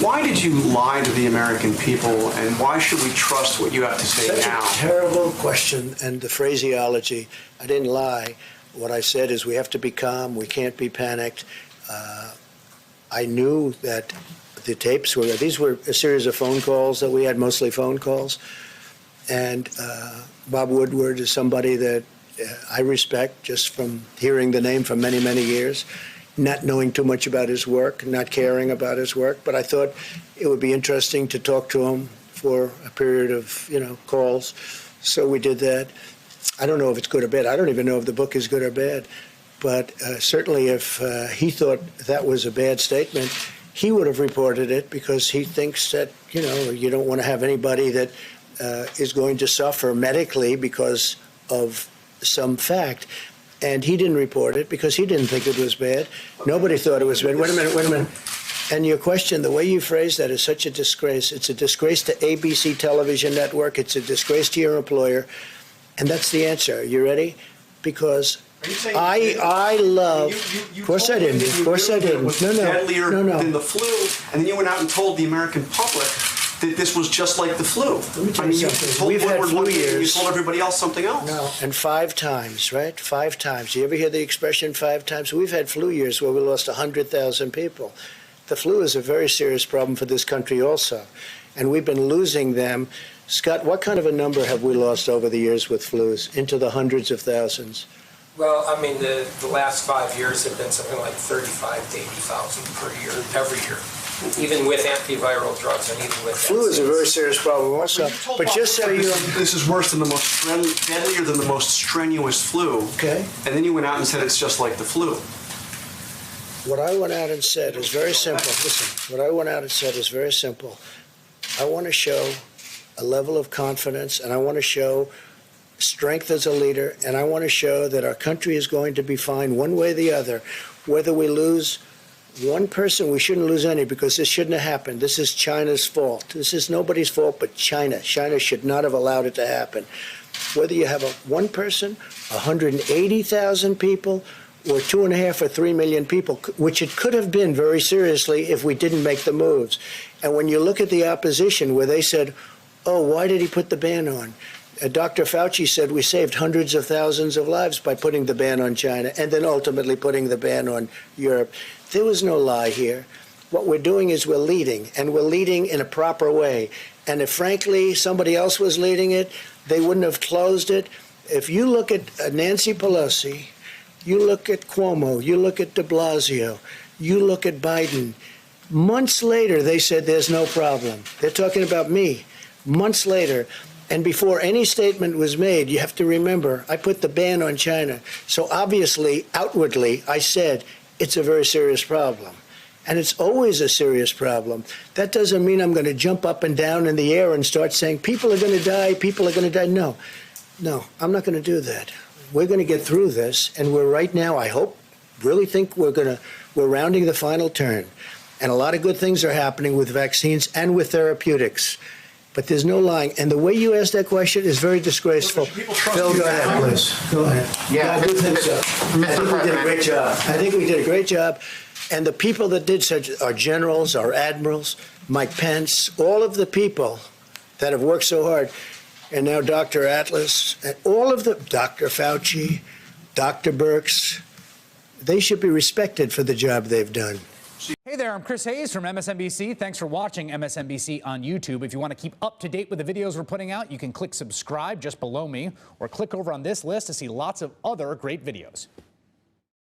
Why did you lie to the American people, and why should we trust what you have to say now? Such a terrible question, and the phraseology. I didn't lie. What I said is we have to be calm. We can't be panicked. I knew that the tapes were, these were a series of phone calls that we had, mostly phone calls. And Bob Woodward is somebody that I respect just from hearing the name for many, many years, not knowing too much about his work, not caring about his work. But I thought it would be interesting to talk to him for a period of, calls. So we did that. I don't know if it's good or bad. I don't even know if the book is good or bad. But certainly if he thought that was a bad statement, he would have reported it because he thinks that, you don't want to have anybody that is going to suffer medically because of some fact. And he didn't report it because he didn't think it was bad. Nobody thought it was bad. Wait a minute. And your question, the way you phrase that is such a disgrace. It's a disgrace to ABC Television Network. It's a disgrace to your employer. And that's the answer. You ready? Because I love. Of course I didn't. Of course I didn't. No. Deadlier than the flu, and then you went out and told the American public that this was just like the flu. Let me tell you something. We've had flu years. You told everybody else something else. No, and 5 times, right? 5 times. Do you ever hear the expression 5 times? We've had flu years where we lost 100,000 people. The flu is a very serious problem for this country also, and we've been losing them. Scott, what kind of a number have we lost over the years with flus? Into the hundreds of thousands. Well, I mean, the last 5 years have been something like 35 to 80,000 per year, every year, even with antiviral drugs and even with flu is a very serious problem also. But just so you know, this is worse than the most deadlier than the most strenuous flu. Okay. And then you went out and said it's just like the flu. What I went out and said is very simple. Listen, what I went out and said is very simple. I want to show a level of confidence, and I want to show strength as a leader, and I want to show that our country is going to be fine one way or the other. Whether we lose one person, we shouldn't lose any because this shouldn't have happened. This is China's fault. This is nobody's fault but China. China should not have allowed it to happen. Whether you have one person, 180,000 people, or 2.5 or 3 million people, which it could have been very seriously if we didn't make the moves. And when you look at the opposition where they said, oh, why did he put the ban on? Dr. Fauci said we saved hundreds of thousands of lives by putting the ban on China and then ultimately putting the ban on Europe. There was no lie here. What we're doing is we're leading, and we're leading in a proper way. And if, frankly, somebody else was leading it, they wouldn't have closed it. If you look at Nancy Pelosi, you look at Cuomo, you look at de Blasio, you look at Biden, months later they said there's no problem. They're talking about me. Months later. And before any statement was made, you have to remember, I put the ban on China. So obviously, outwardly, I said it's a very serious problem. And it's always a serious problem. That doesn't mean I'm going to jump up and down in the air and start saying, people are going to die, people are going to die. No, I'm not going to do that. We're going to get through this. And we're right now, I hope, really think we're rounding the final turn. And a lot of good things are happening with vaccines and with therapeutics. But there's no lying. And the way you asked that question is very disgraceful. Phil, go ahead, please. Go ahead. Yeah, I do think so. I think we did a great job. I think we did a great job. And the people that did such, our generals, our admirals, Mike Pence, all of the people that have worked so hard, and now Dr. Atlas, and all of them, Dr. Fauci, Dr. Birx, they should be respected for the job they've done. Hey there, I'm Chris Hayes from MSNBC. Thanks for watching MSNBC on YouTube. If you want to keep up to date with the videos we're putting out, you can click subscribe just below me or click over on this list to see lots of other great videos.